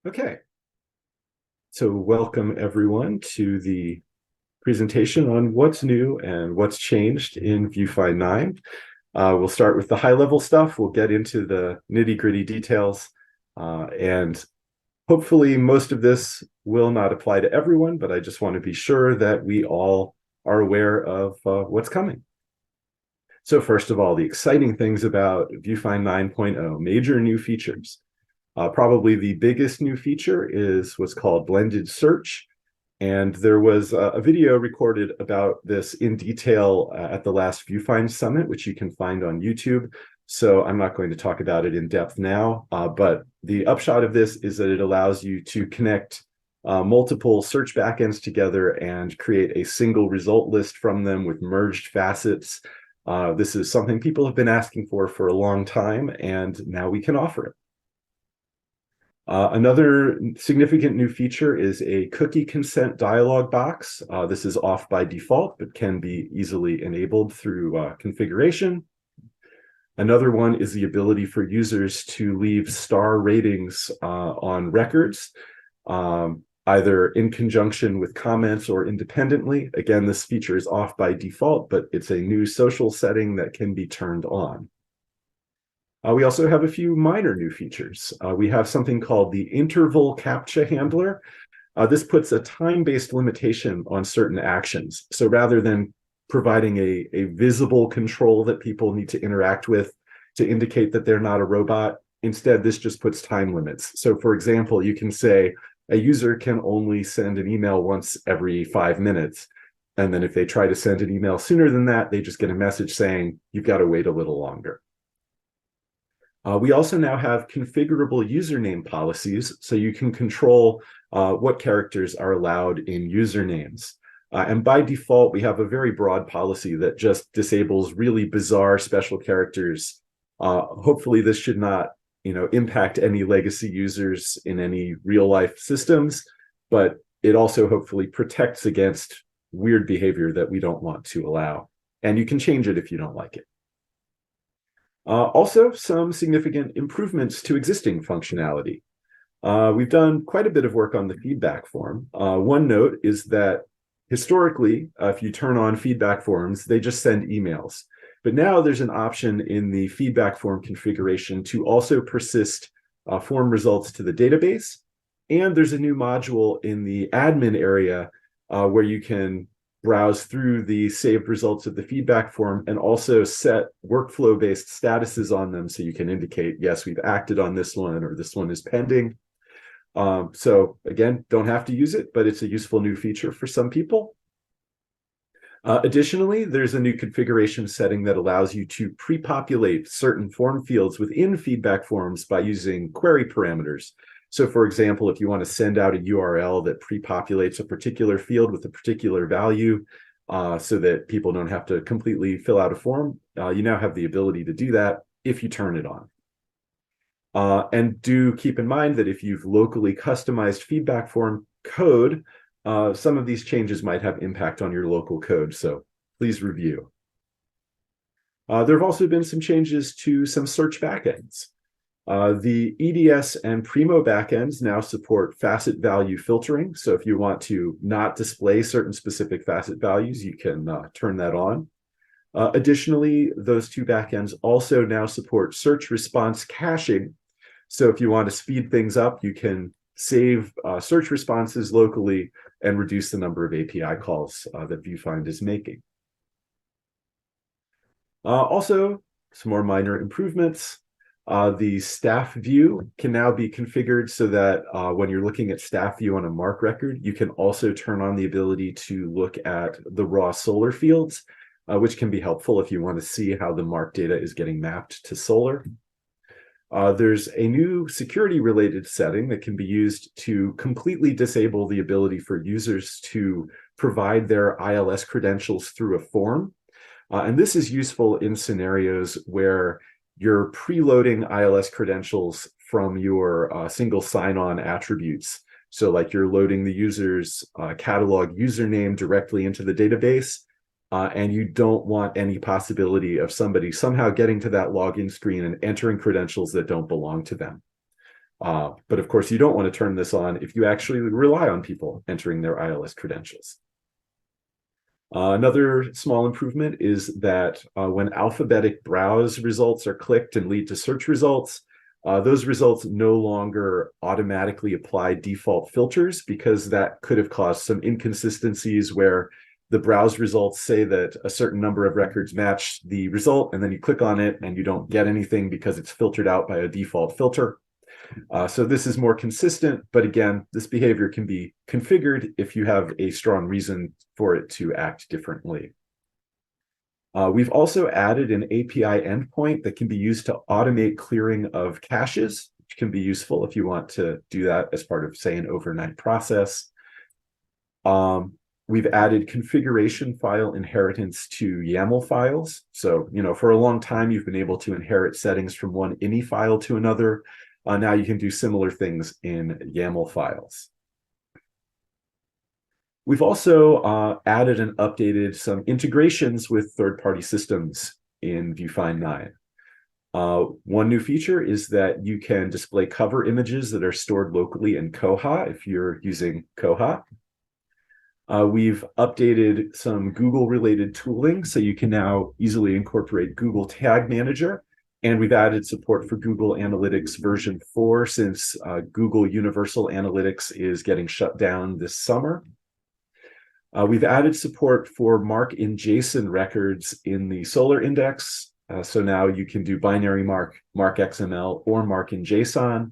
Okay, so welcome everyone to the presentation on what's new and what's changed in VuFind 9. We'll start with the high-level stuff. We'll get into the nitty-gritty details, and hopefully most of this will not apply to everyone, but I just want to be sure that we all are aware of what's coming. So first of all, the exciting things about VuFind 9.0, major new features. Probably the biggest new feature is what's called blended search. And there was a video recorded about this in detail at the last VuFind Summit, which you can find on YouTube. So I'm not going to talk about it in depth now, but the upshot of this is that it allows you to connect multiple search backends together and create a single result list from them with merged facets. This is something people have been asking for a long time, and now we can offer it. Another significant new feature is a cookie consent dialog box. This is off by default, but can be easily enabled through configuration. Another one is the ability for users to leave star ratings on records, either in conjunction with comments or independently. Again, this feature is off by default, but it's a new social setting that can be turned on. We also have a few minor new features. We have something called the interval CAPTCHA handler. This puts a time-based limitation on certain actions. So rather than providing a visible control that people need to interact with to indicate that they're not a robot, instead this just puts time limits. So for example, you can say a user can only send an email once every 5 minutes. And then if they try to send an email sooner than that, they just get a message saying, you've got to wait a little longer. We also now have configurable username policies, so you can control what characters are allowed in usernames. And by default, we have a very broad policy that just disables really bizarre special characters. Hopefully, this should not, impact any legacy users in any real-life systems, but it also hopefully protects against weird behavior that we don't want to allow. And you can change it if you don't like it. Also, some significant improvements to existing functionality. We've done quite a bit of work on the feedback form. One note is that historically, if you turn on feedback forms, they just send emails. But now there's an option in the feedback form configuration to also persist form results to the database. And there's a new module in the admin area where you can browse through the saved results of the feedback form and also set workflow-based statuses on them so you can indicate, yes, we've acted on this one or this one is pending. So again, don't have to use it, but it's a useful new feature for some people. Additionally, there's a new configuration setting that allows you to pre-populate certain form fields within feedback forms by using query parameters. So for example, if you want to send out a URL that pre-populates a particular field with a particular value so that people don't have to completely fill out a form, you now have the ability to do that if you turn it on. And do keep in mind that if you've locally customized feedback form code, some of these changes might have impact on your local code, so please review. There have also been some changes to some search backends. The EDS and Primo backends now support facet value filtering. So if you want to not display certain specific facet values, you can turn that on. Additionally, those two backends also now support search response caching. So if you want to speed things up, you can save search responses locally and reduce the number of API calls that VuFind is making. Also, some more minor improvements. The staff view can now be configured so that when you're looking at staff view on a MARC record, you can also turn on the ability to look at the raw Solr fields, which can be helpful if you want to see how the MARC data is getting mapped to Solr. There's a new security-related setting that can be used to completely disable the ability for users to provide their ILS credentials through a form. And this is useful in scenarios where you're preloading ILS credentials from your single sign-on attributes. So like you're loading the user's catalog username directly into the database, and you don't want any possibility of somebody somehow getting to that login screen and entering credentials that don't belong to them. But of course, you don't want to turn this on if you actually rely on people entering their ILS credentials. Another small improvement is that when alphabetic browse results are clicked and lead to search results, those results no longer automatically apply default filters, because that could have caused some inconsistencies where the browse results say that a certain number of records match the result, and then you click on it and you don't get anything because it's filtered out by a default filter. So this is more consistent, but again, this behavior can be configured if you have a strong reason for it to act differently. We've also added an API endpoint that can be used to automate clearing of caches, which can be useful if you want to do that as part of, say, an overnight process. We've added configuration file inheritance to YAML files. So, for a long time, you've been able to inherit settings from one ini file to another. Now you can do similar things in YAML files. We've also added and updated some integrations with third-party systems in VuFind 9. One new feature is that you can display cover images that are stored locally in Koha if you're using Koha. We've updated some Google-related tooling, so you can now easily incorporate Google Tag Manager. And we've added support for Google Analytics version 4 since Google Universal Analytics is getting shut down this summer. We've added support for mark in JSON records in the Solr index. So now you can do binary mark, mark XML, or mark in JSON.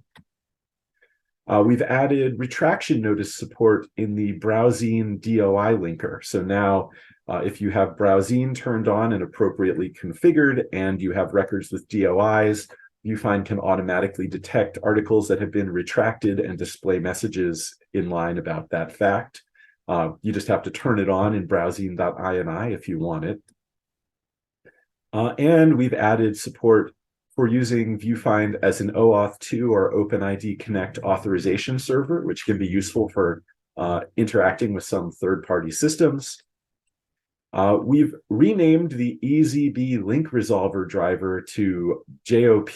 We've added retraction notice support in the Browsine DOI linker. So now if you have Browsine turned on and appropriately configured, and you have records with DOIs, VuFind can automatically detect articles that have been retracted and display messages in line about that fact. You just have to turn it on in browsine.ini if you want it. And we've added support for using VuFind as an OAuth 2 or OpenID Connect authorization server, which can be useful for interacting with some third-party systems. We've renamed the EZB link resolver driver to JOP.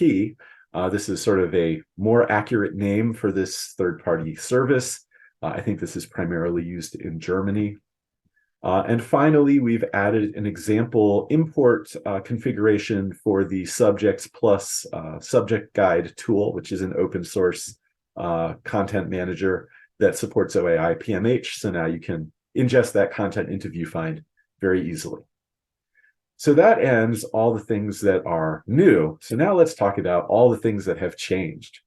This is sort of a more accurate name for this third-party service. I think this is primarily used in Germany. And finally, we've added an example import configuration for the Subjects Plus Subject Guide tool, which is an open source content manager that supports OAI PMH. So now you can ingest that content into VuFind very easily. So that ends all the things that are new. So now let's talk about all the things that have changed.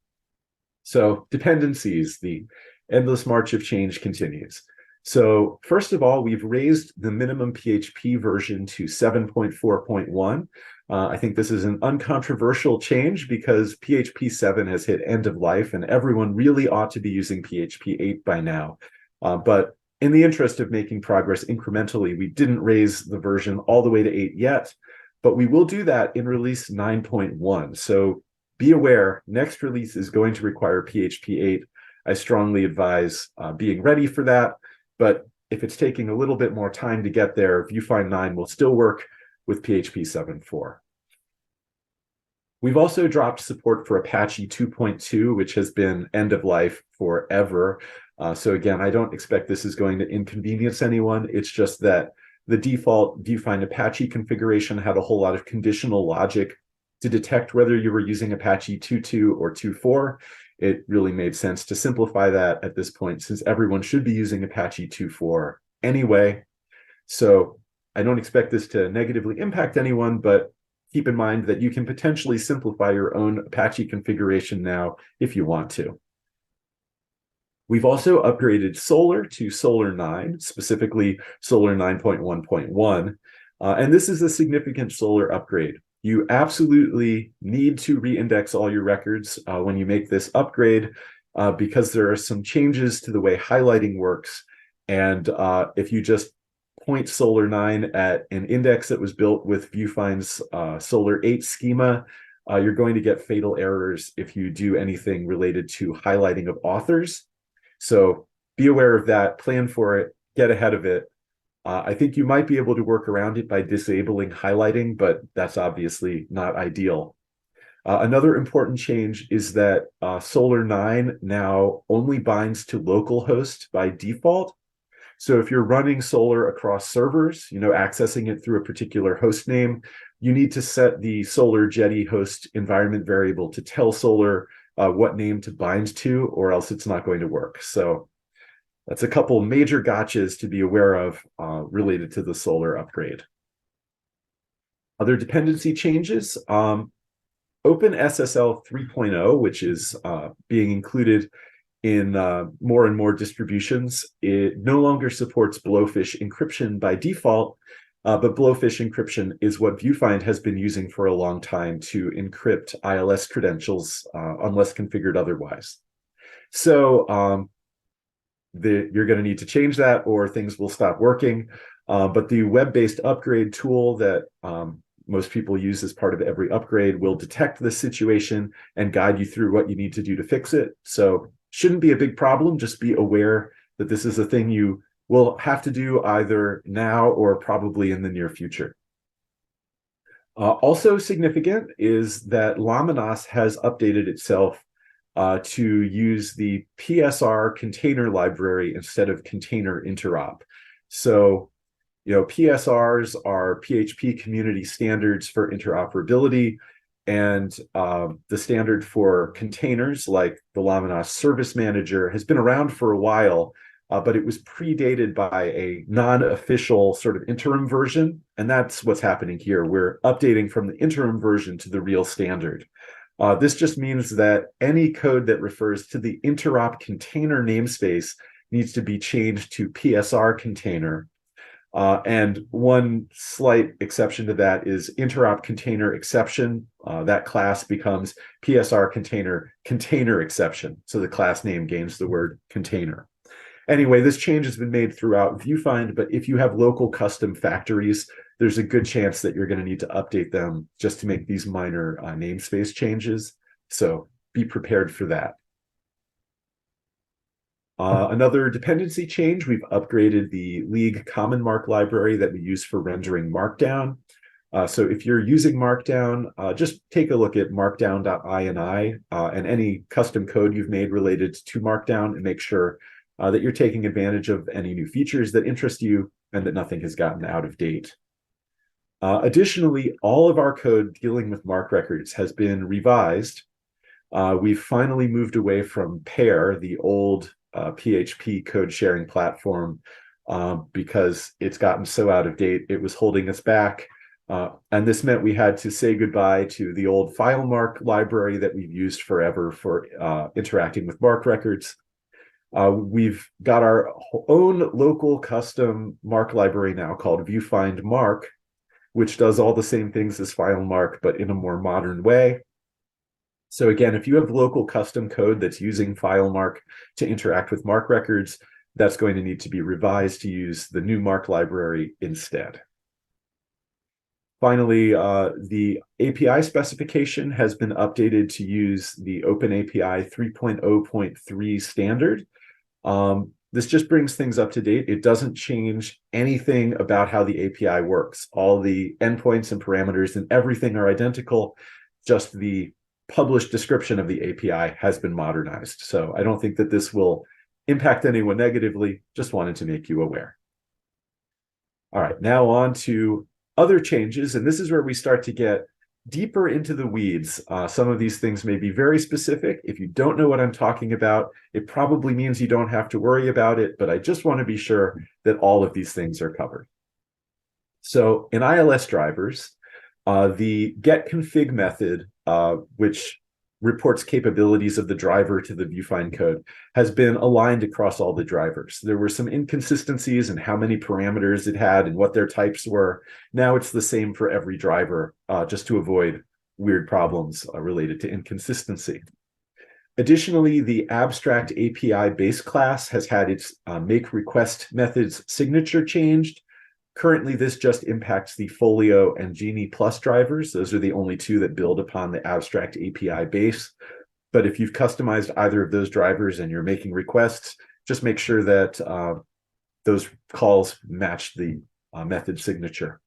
So dependencies, the endless march of change continues. So first of all, we've raised the minimum PHP version to 7.4.1. I think this is an uncontroversial change because PHP 7 has hit end of life and everyone really ought to be using PHP 8 by now. But in the interest of making progress incrementally, we didn't raise the version all the way to 8 yet, but we will do that in release 9.1. So be aware, next release is going to require PHP 8. I strongly advise being ready for that. But if it's taking a little bit more time to get there, VuFind 9 will still work with PHP 7.4. We've also dropped support for Apache 2.2, which has been end of life forever. So again, I don't expect this is going to inconvenience anyone. It's just that the default VuFind Apache configuration had a whole lot of conditional logic to detect whether you were using Apache 2.2 or 2.4. It really made sense to simplify that at this point, since everyone should be using Apache 2.4 anyway. So I don't expect this to negatively impact anyone, but keep in mind that you can potentially simplify your own Apache configuration now if you want to. We've also upgraded Solr to Solr 9, specifically Solr 9.1.1. And this is a significant Solr upgrade. You absolutely need to reindex all your records when you make this upgrade because there are some changes to the way highlighting works. And if you just point Solr 9 at an index that was built with VuFind's Solr 8 schema, you're going to get fatal errors if you do anything related to highlighting of authors. So be aware of that, plan for it, get ahead of it. I think you might be able to work around it by disabling highlighting, but that's obviously not ideal. Another important change is that Solar 9 now only binds to localhost by default. So if you're running Solar across servers, accessing it through a particular host name, you need to set the Solar Jetty host environment variable to tell Solar what name to bind to, or else it's not going to work. So that's a couple major gotchas to be aware of related to the Solar upgrade. Other dependency changes. OpenSSL 3.0, which is being included in more and more distributions, it no longer supports Blowfish encryption by default, but Blowfish encryption is what VuFind has been using for a long time to encrypt ILS credentials unless configured otherwise. So you're going to need to change that or things will stop working. But the web-based upgrade tool that most people use as part of every upgrade will detect this situation and guide you through what you need to do to fix it. So shouldn't be a big problem. Just be aware that this is a thing you will have to do either now or probably in the near future. Also significant is that Laminas has updated itself to use the PSR container library instead of container interop. So PSRs are PHP community standards for interoperability, and the standard for containers, like the Laminas Service Manager, has been around for a while, but it was predated by a non-official sort of interim version, and that's what's happening here. We're updating from the interim version to the real standard. This just means that any code that refers to the interop container namespace needs to be changed to PSR container. And one slight exception to that is interop container exception. That class becomes PSR container exception. So the class name gains the word container. Anyway, this change has been made throughout VuFind, but if you have local custom factories, there's a good chance that you're going to need to update them just to make these minor namespace changes. So be prepared for that. Another dependency change, we've upgraded the League Common Mark library that we use for rendering Markdown. So if you're using Markdown, just take a look at markdown.ini and any custom code you've made related to Markdown, and make sure that you're taking advantage of any new features that interest you and that nothing has gotten out of date. Additionally, all of our code dealing with mark records has been revised. We've finally moved away from Pair, the old PHP code sharing platform, because it's gotten so out of date. It was holding us back. And this meant we had to say goodbye to the old FileMark library that we've used forever for interacting with mark records. We've got our own local custom mark library now called VuFind Mark, which does all the same things as FileMark, but in a more modern way. So again, if you have local custom code that's using FileMark to interact with mark records, that's going to need to be revised to use the new mark library instead. Finally, the API specification has been updated to use the OpenAPI 3.0.3 standard. This just brings things up to date. It doesn't change anything about how the API works. All the endpoints and parameters and everything are identical, just the published description of the API has been modernized. So I don't think that this will impact anyone negatively, just wanted to make you aware. All right, now on to other changes, and this is where we start to get deeper into the weeds. Some of these things may be very specific. If you don't know what I'm talking about, it probably means you don't have to worry about it, but I just want to be sure that all of these things are covered. So in ILS drivers, the getConfig method, which reports capabilities of the driver to the VuFind code, has been aligned across all the drivers. There were some inconsistencies in how many parameters it had and what their types were. Now it's the same for every driver, just to avoid weird problems related to inconsistency. Additionally, the abstract API base class has had its make request methods signature changed. Currently, this just impacts the Folio and Genie Plus drivers. Those are the only two that build upon the abstract API base. But if you've customized either of those drivers and you're making requests, just make sure that those calls match the method signature.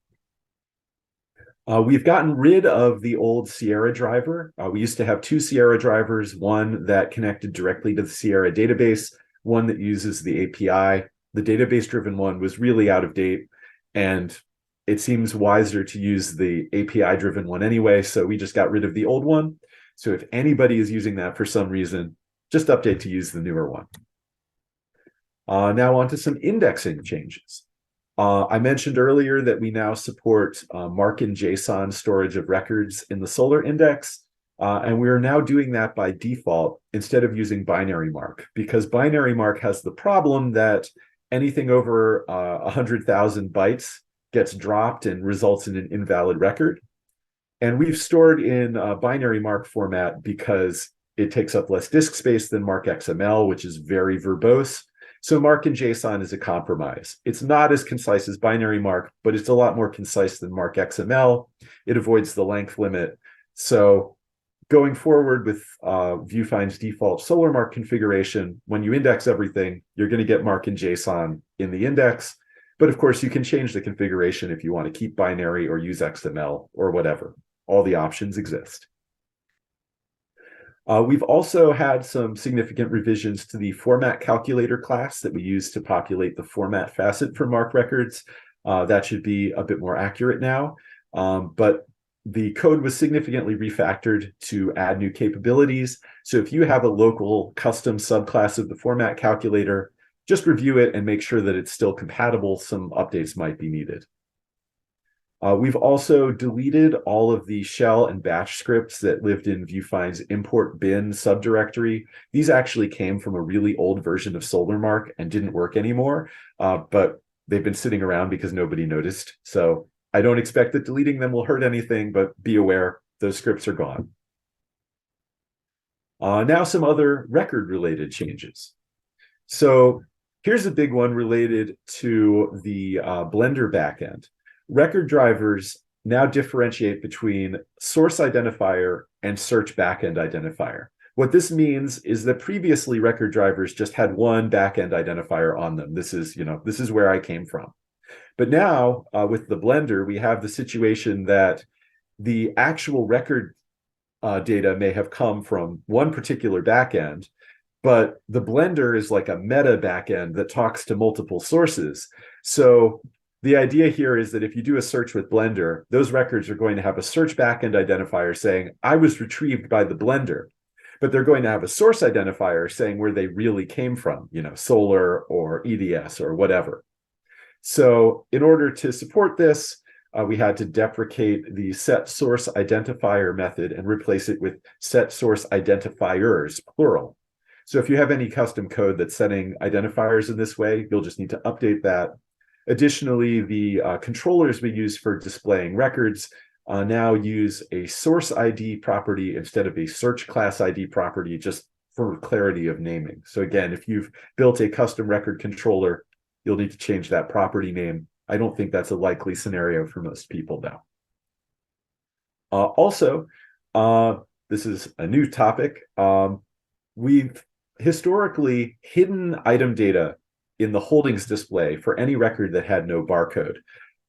We've gotten rid of the old Sierra driver. We used to have two Sierra drivers, one that connected directly to the Sierra database, one that uses the API. The database-driven one was really out of date, and it seems wiser to use the API-driven one anyway, so we just got rid of the old one. So if anybody is using that for some reason, just update to use the newer one. Now on to some indexing changes. I mentioned earlier that we now support mark in JSON storage of records in the Solr index, and we are now doing that by default instead of using binary mark, because binary mark has the problem that anything over 100,000 bytes gets dropped and results in an invalid record. And we've stored in binary mark format because it takes up less disk space than mark XML, which is very verbose. So mark in JSON is a compromise. It's not as concise as binary mark, but it's a lot more concise than mark XML. It avoids the length limit. So going forward with VuFind's default Solr mark configuration, when you index everything, you're going to get mark in JSON in the index. But of course, you can change the configuration if you want to keep binary or use XML or whatever. All the options exist. We've also had some significant revisions to the format calculator class that we use to populate the format facet for mark records. That should be a bit more accurate now, but the code was significantly refactored to add new capabilities. So if you have a local custom subclass of the format calculator, just review it and make sure that it's still compatible. Some updates might be needed. We've also deleted all of the shell and batch scripts that lived in VuFind's import bin subdirectory. These actually came from a really old version of SolrMark and didn't work anymore, but they've been sitting around because nobody noticed. So I don't expect that deleting them will hurt anything, but be aware those scripts are gone. Now some other record-related changes. So here's a big one related to the Blender backend. Record drivers now differentiate between source identifier and search backend identifier. What this means is that previously record drivers just had one backend identifier on them. This is where I came from. But now with the Blender, we have the situation that the actual record data may have come from one particular backend, but the Blender is like a meta backend that talks to multiple sources. So the idea here is that if you do a search with Blender, those records are going to have a search backend identifier saying, I was retrieved by the Blender, but they're going to have a source identifier saying where they really came from, Solr or EDS or whatever. So in order to support this, we had to deprecate the set source identifier method and replace it with set source identifiers, plural. So if you have any custom code that's setting identifiers in this way, you'll just need to update that. Additionally, the controllers we use for displaying records now use a source ID property instead of a search class ID property, just for clarity of naming. So again, if you've built a custom record controller, you'll need to change that property name. I don't think that's a likely scenario for most people now. Also, this is a new topic. We've historically hidden item data in the holdings display for any record that had no barcode.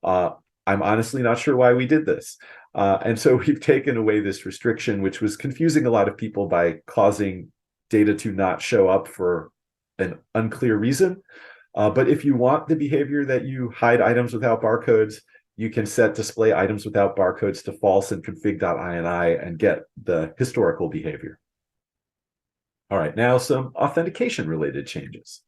I'm honestly not sure why we did this. And so we've taken away this restriction, which was confusing a lot of people by causing data to not show up for an unclear reason. But if you want the behavior that you hide items without barcodes, you can set display items without barcodes to false in config.ini and get the historical behavior. All right, now some authentication related changes.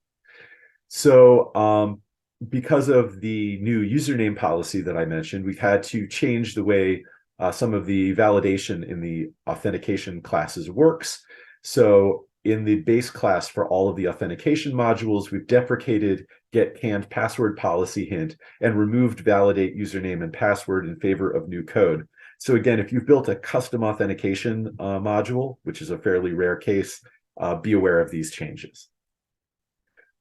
So because of the new username policy that I mentioned, we've had to change the way some of the validation in the authentication classes works. So in the base class for all of the authentication modules, we've deprecated get canned password policy hint and removed validate username and password in favor of new code. So again, if you've built a custom authentication module, which is a fairly rare case, be aware of these changes.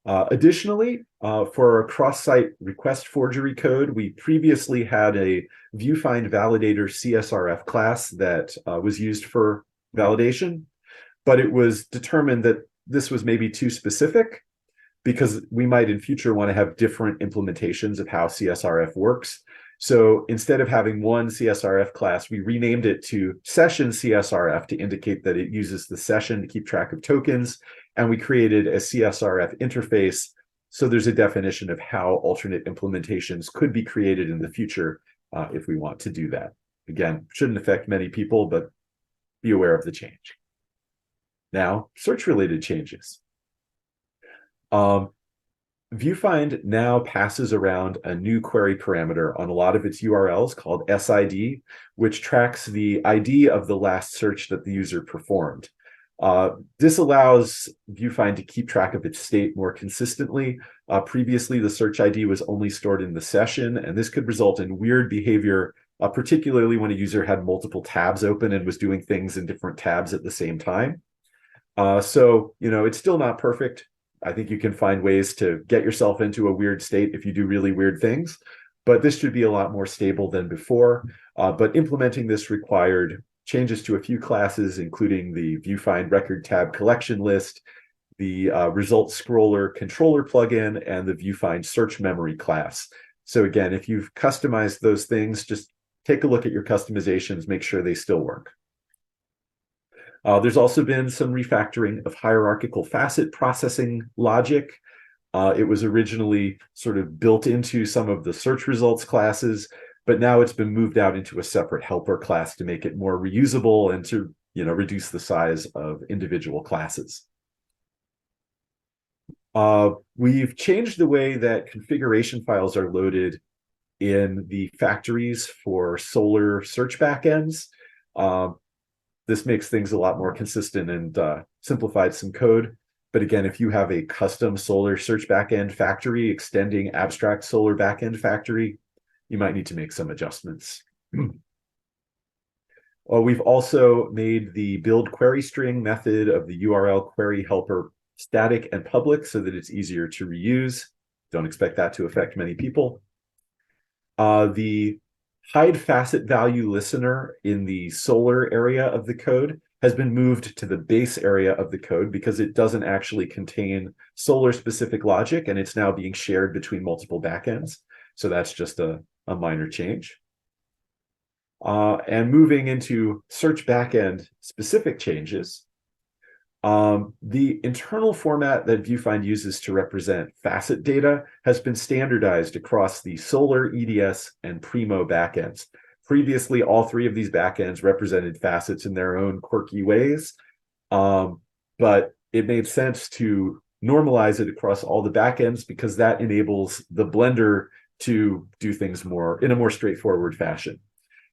Additionally, for our cross-site request forgery code, we previously had a VuFind validator CSRF class that was used for validation, but it was determined that this was maybe too specific because we might in future want to have different implementations of how CSRF works. So instead of having one CSRF class, we renamed it to session CSRF to indicate that it uses the session to keep track of tokens. And we created a CSRF interface. So there's a definition of how alternate implementations could be created in the future if we want to do that. Again, shouldn't affect many people, but be aware of the change. Now, search-related changes. VuFind now passes around a new query parameter on a lot of its URLs called SID, which tracks the ID of the last search that the user performed. This allows VuFind to keep track of its state more consistently. Previously, the search ID was only stored in the session, and this could result in weird behavior, particularly when a user had multiple tabs open and was doing things in different tabs at the same time. So, it's still not perfect. I think you can find ways to get yourself into a weird state if you do really weird things, but this should be a lot more stable than before. But implementing this required changes to a few classes, including the VuFind record tab collection list, the results scroller controller plugin, and the VuFind search memory class. So again, if you've customized those things, just take a look at your customizations, make sure they still work. There's also been some refactoring of hierarchical facet processing logic. It was originally sort of built into some of the search results classes, but now it's been moved out into a separate helper class to make it more reusable and to reduce the size of individual classes. We've changed the way that configuration files are loaded in the factories for Solr search backends. This makes things a lot more consistent and simplified some code. But again, if you have a custom Solr search backend factory extending abstract Solr backend factory, you might need to make some adjustments. We've also made the build query string method of the URL query helper static and public so that it's easier to reuse. Don't expect that to affect many people. The hide facet value listener in the Solr area of the code has been moved to the base area of the code because it doesn't actually contain Solr specific logic, and it's now being shared between multiple backends. So that's just a minor change. And moving into search backend specific changes, the internal format that VuFind uses to represent facet data has been standardized across the Solr, EDS, and Primo backends. Previously, all three of these backends represented facets in their own quirky ways, but it made sense to normalize it across all the backends because that enables the Blender to do things in a more straightforward fashion.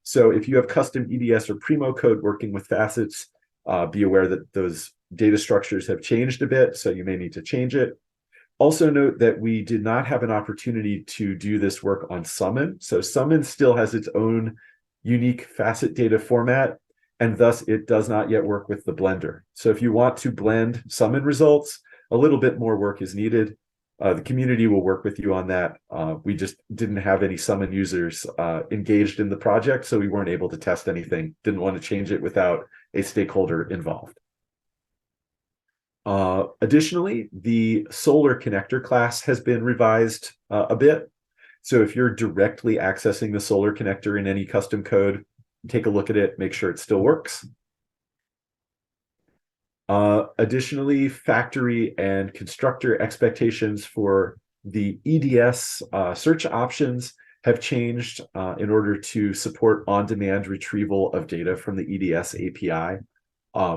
So if you have custom EDS or Primo code working with facets, be aware that those data structures have changed a bit, so you may need to change it. Also note that we did not have an opportunity to do this work on Summon. So Summon still has its own unique facet data format, and thus it does not yet work with the Blender. So if you want to blend Summon results, a little bit more work is needed. The community will work with you on that. We just didn't have any Summon users engaged in the project, so we weren't able to test anything. Didn't want to change it without a stakeholder involved. Additionally, the Solr connector class has been revised a bit. So if you're directly accessing the Solr connector in any custom code, take a look at it, make sure it still works. Additionally, factory and constructor expectations for the EDS search options have changed in order to support on-demand retrieval of data from the EDS API.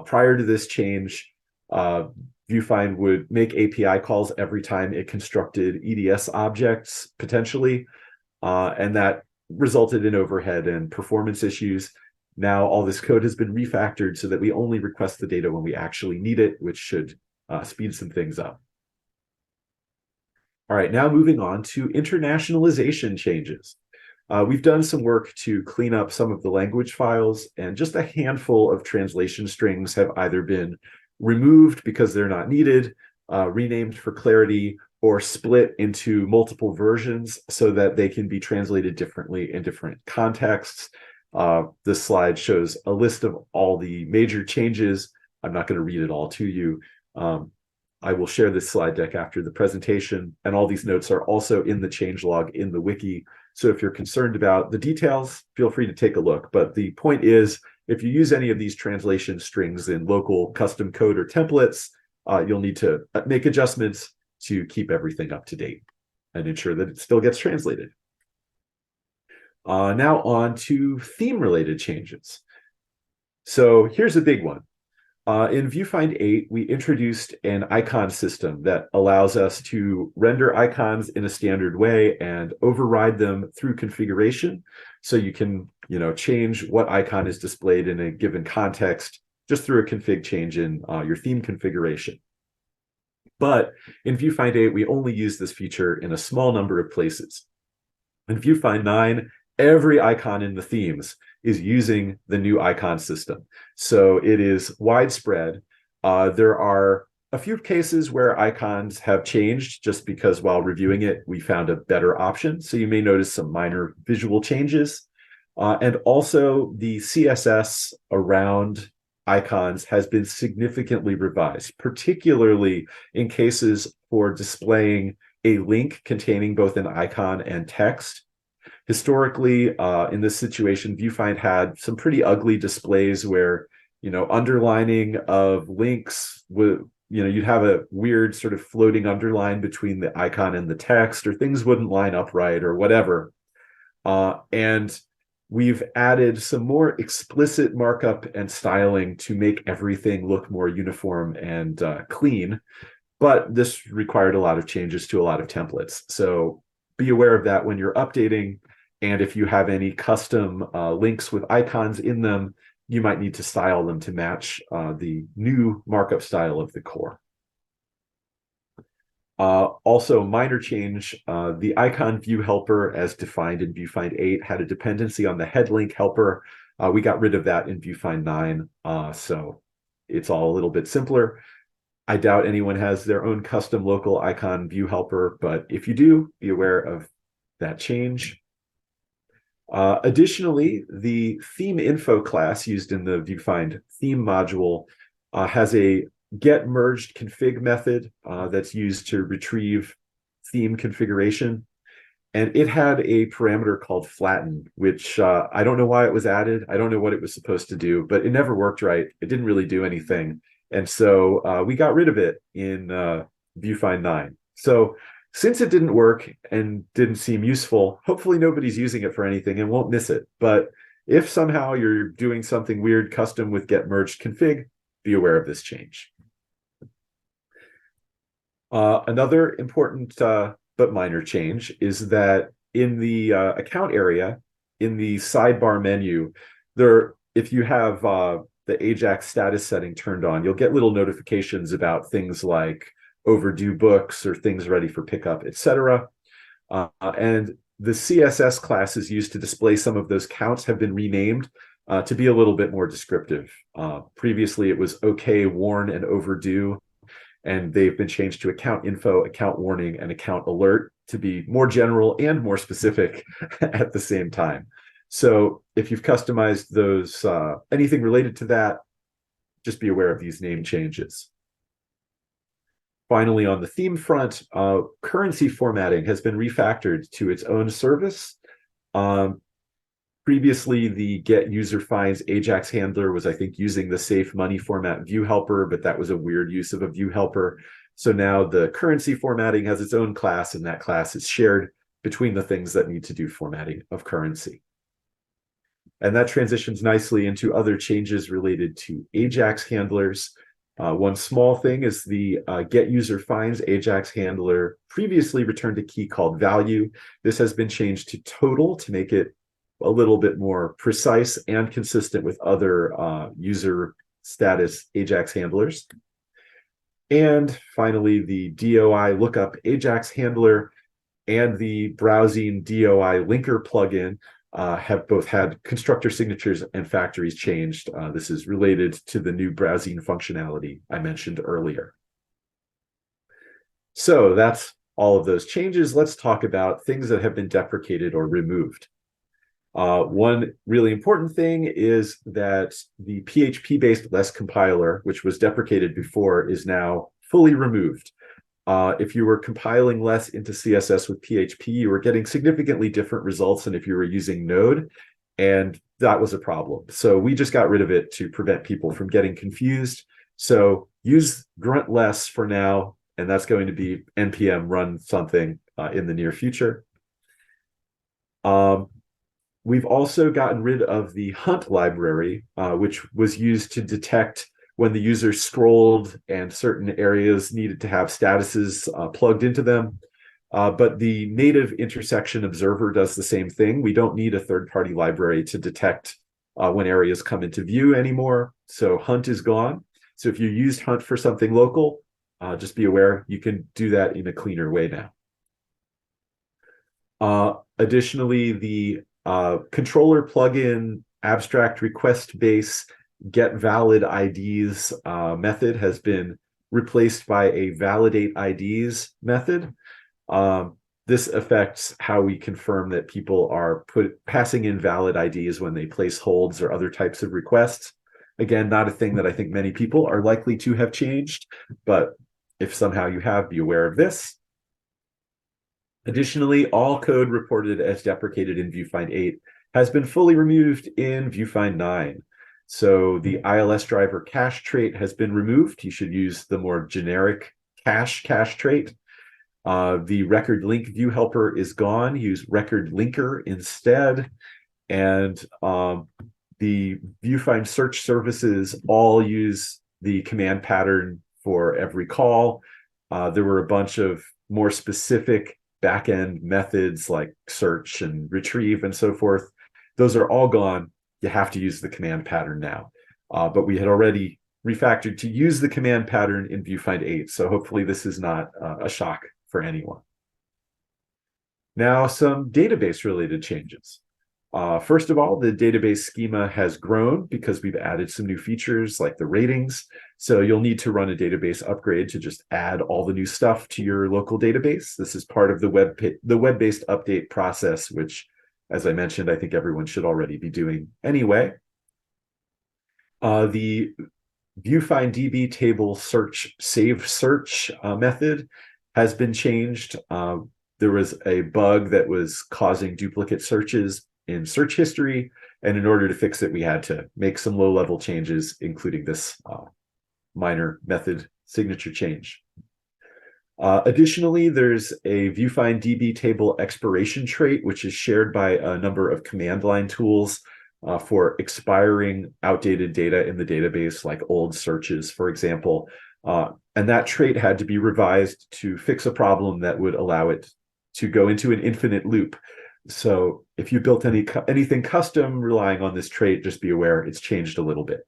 Prior to this change, VuFind would make API calls every time it constructed EDS objects, potentially, and that resulted in overhead and performance issues. Now all this code has been refactored so that we only request the data when we actually need it, which should speed some things up. All right, now moving on to internationalization changes. We've done some work to clean up some of the language files, and just a handful of translation strings have either been removed because they're not needed, renamed for clarity, or split into multiple versions so that they can be translated differently in different contexts. This slide shows a list of all the major changes. I'm not going to read it all to you. I will share this slide deck after the presentation, and all these notes are also in the changelog in the wiki. So if you're concerned about the details, feel free to take a look. But the point is, if you use any of these translation strings in local custom code or templates, you'll need to make adjustments to keep everything up to date and ensure that it still gets translated. Now on to theme-related changes. So here's a big one. In VuFind 8, we introduced an icon system that allows us to render icons in a standard way and override them through configuration. So you can, change what icon is displayed in a given context just through a config change in your theme configuration. But in VuFind 8, we only use this feature in a small number of places. In VuFind 9, every icon in the themes is using the new icon system. So it is widespread. There are a few cases where icons have changed just because while reviewing it, we found a better option. So you may notice some minor visual changes. And also the CSS around icons has been significantly revised, particularly in cases for displaying a link containing both an icon and text. Historically, in this situation, VuFind had some pretty ugly displays where, underlining of links would, you'd have a weird sort of floating underline between the icon and the text, or things wouldn't line up right or whatever. And we've added some more explicit markup and styling to make everything look more uniform and clean. But this required a lot of changes to a lot of templates. So be aware of that when you're updating. And if you have any custom links with icons in them, you might need to style them to match the new markup style of the core. Also, minor change, the icon view helper as defined in VuFind 8 had a dependency on the head link helper. We got rid of that in VuFind 9, so it's all a little bit simpler. I doubt anyone has their own custom local icon view helper, but if you do, be aware of that change. Additionally, the theme info class used in the VuFind theme module has a get merged config method that's used to retrieve theme configuration. And it had a parameter called flatten, which I don't know why it was added. I don't know what it was supposed to do, but it never worked right. It didn't really do anything. And so we got rid of it in VuFind 9. So since it didn't work and didn't seem useful, hopefully nobody's using it for anything and won't miss it. But if somehow you're doing something weird custom with get merged config, be aware of this change. Another important but minor change is that in the account area, in the sidebar menu, if you have the AJAX status setting turned on, you'll get little notifications about things like overdue books or things ready for pickup, etc. And the CSS classes used to display some of those counts have been renamed to be a little bit more descriptive. Previously, it was okay, warn, and overdue, and they've been changed to account info, account warning, and account alert to be more general and more specific at the same time. So if you've customized those, anything related to that, just be aware of these name changes. Finally, on the theme front, currency formatting has been refactored to its own service. Previously, the get user finds AJAX handler was, I think, using the safe money format view helper, but that was a weird use of a view helper. So now the currency formatting has its own class, and that class is shared between the things that need to do formatting of currency. And that transitions nicely into other changes related to AJAX handlers. One small thing is the get user finds AJAX handler previously returned a key called value. This has been changed to total to make it a little bit more precise and consistent with other user status AJAX handlers. And finally, the DOI lookup AJAX handler and the browsing DOI linker plugin have both had constructor signatures and factories changed. This is related to the new browsing functionality I mentioned earlier. So that's all of those changes. Let's talk about things that have been deprecated or removed. One really important thing is that the PHP-based less compiler, which was deprecated before, is now fully removed. If you were compiling less into CSS with PHP, you were getting significantly different results than if you were using Node, and that was a problem. So we just got rid of it to prevent people from getting confused. So use grunt less for now, and that's going to be npm run something in the near future. We've also gotten rid of the hunt library, which was used to detect when the user scrolled and certain areas needed to have statuses plugged into them. But the native intersection observer does the same thing. We don't need a third-party library to detect when areas come into view anymore. So hunt is gone. So if you used hunt for something local, just be aware you can do that in a cleaner way now. Additionally, the controller plugin abstract request base get valid IDs method has been replaced by a validate IDs method. This affects how we confirm that people are passing in valid IDs when they place holds or other types of requests. Again, not a thing that I think many people are likely to have changed, but if somehow you have, be aware of this. Additionally, all code reported as deprecated in VuFind 8 has been fully removed in VuFind 9. So the ILS driver cache trait has been removed. You should use the more generic cache trait. The record link view helper is gone. Use record linker instead. And the VuFind search services all use the command pattern for every call. There were a bunch of more specific backend methods like search and retrieve and so forth. Those are all gone. You have to use the command pattern now. But we had already refactored to use the command pattern in VuFind 8. So hopefully this is not a shock for anyone. Now, some database related changes. First of all, the database schema has grown because we've added some new features like the ratings. So you'll need to run a database upgrade to just add all the new stuff to your local database. This is part of the web-based update process, which, as I mentioned, I think everyone should already be doing anyway. The VuFind DB table search save search method has been changed. There was a bug that was causing duplicate searches in search history, and in order to fix it, we had to make some low-level changes, including this minor method signature change. Additionally, there's a VuFind DB table expiration trait, which is shared by a number of command line tools for expiring outdated data in the database, like old searches, for example. And that trait had to be revised to fix a problem that would allow it to go into an infinite loop. So if you built anything custom relying on this trait, just be aware it's changed a little bit.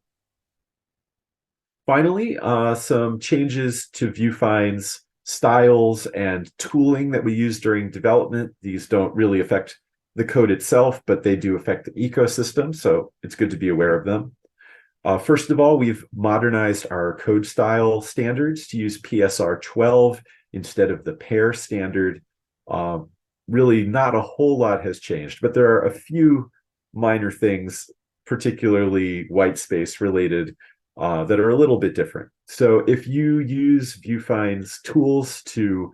Finally, some changes to VuFind's styles and tooling that we use during development. These don't really affect the code itself, but they do affect the ecosystem, so it's good to be aware of them. First of all, we've modernized our code style standards to use PSR 12 instead of the pair standard. Really not a whole lot has changed, but there are a few minor things, particularly white space related, that are a little bit different. So if you use VuFind's tools to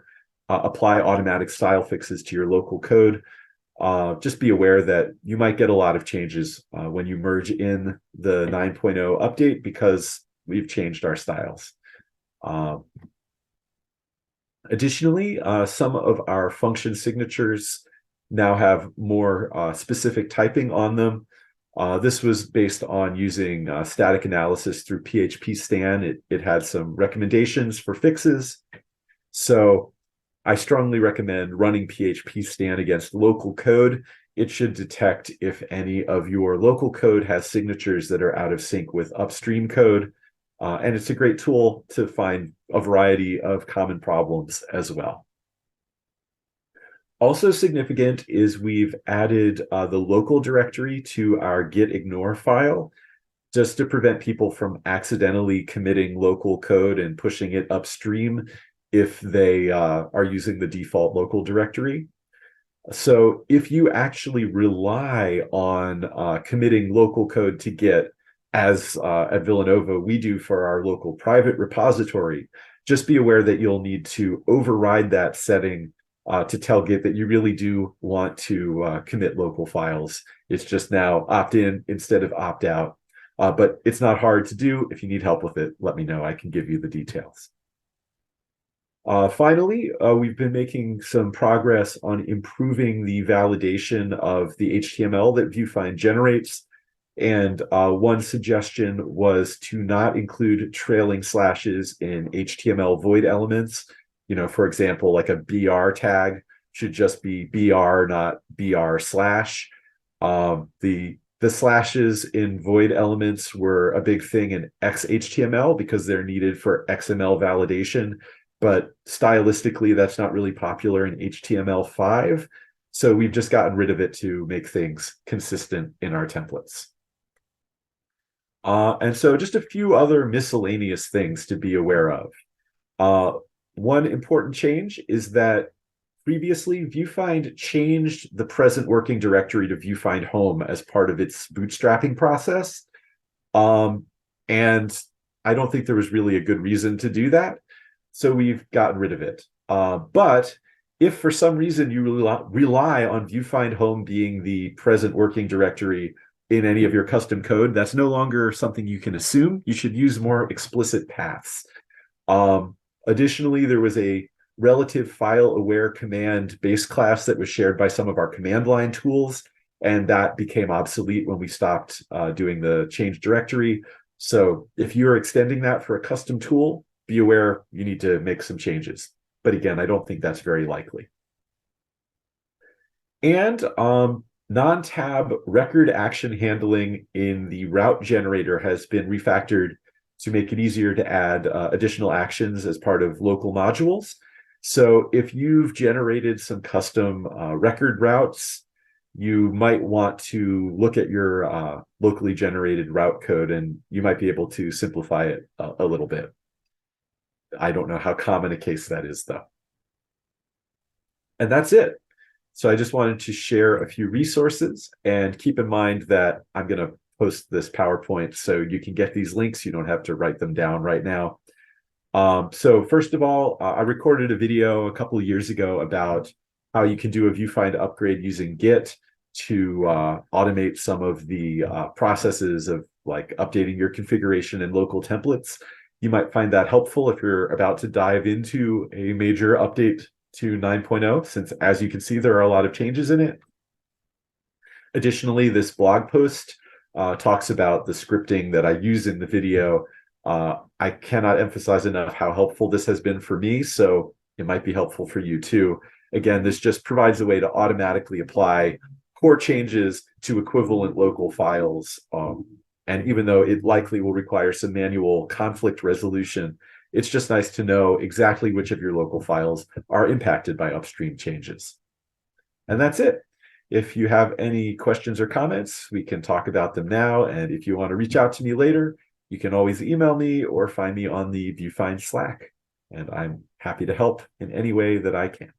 apply automatic style fixes to your local code, just be aware that you might get a lot of changes when you merge in the 9.0 update because we've changed our styles. Additionally, some of our function signatures now have more specific typing on them. This was based on using static analysis through PHP Stan. It had some recommendations for fixes. So I strongly recommend running PHP Stan against local code. It should detect if any of your local code has signatures that are out of sync with upstream code. And it's a great tool to find a variety of common problems as well. Also significant is we've added the local directory to our git ignore file, just to prevent people from accidentally committing local code and pushing it upstream if they are using the default local directory. So if you actually rely on committing local code to Git, as at Villanova we do for our local private repository, just be aware that you'll need to override that setting to tell Git that you really do want to commit local files. It's just now opt in instead of opt out. But it's not hard to do. If you need help with it, let me know. I can give you the details. Finally, we've been making some progress on improving the validation of the HTML that VuFind generates. And one suggestion was to not include trailing slashes in HTML void elements. You know, for example, like a BR tag should just be BR, not BR slash. The slashes in void elements were a big thing in XHTML because they're needed for XML validation. But stylistically, that's not really popular in HTML5. So we've just gotten rid of it to make things consistent in our templates. And so just a few other miscellaneous things to be aware of. One important change is that previously, VuFind changed the present working directory to VuFind home as part of its bootstrapping process. And I don't think there was really a good reason to do that. So we've gotten rid of it. But if for some reason you rely on VuFind home being the present working directory in any of your custom code, that's no longer something you can assume. You should use more explicit paths. Additionally, there was a relative file aware command base class that was shared by some of our command line tools, and that became obsolete when we stopped doing the change directory. So if you're extending that for a custom tool, be aware you need to make some changes. But again, I don't think that's very likely. And non-tab record action handling in the route generator has been refactored to make it easier to add additional actions as part of local modules. So if you've generated some custom record routes, you might want to look at your locally generated route code, and you might be able to simplify it a little bit. I don't know how common a case that is, though. And that's it. So I just wanted to share a few resources, and keep in mind that I'm going to post this PowerPoint so you can get these links. You don't have to write them down right now. So first of all, I recorded a video a couple of years ago about how you can do a VuFind upgrade using Git to automate some of the processes of like updating your configuration and local templates. You might find that helpful if you're about to dive into a major update to 9.0, since as you can see, there are a lot of changes in it. Additionally, this blog post talks about the scripting that I use in the video. I cannot emphasize enough how helpful this has been for me, so it might be helpful for you too. Again, this just provides a way to automatically apply core changes to equivalent local files. And even though it likely will require some manual conflict resolution, it's just nice to know exactly which of your local files are impacted by upstream changes. And that's it. If you have any questions or comments, we can talk about them now. And if you want to reach out to me later, you can always email me or find me on the VuFind Slack. And I'm happy to help in any way that I can.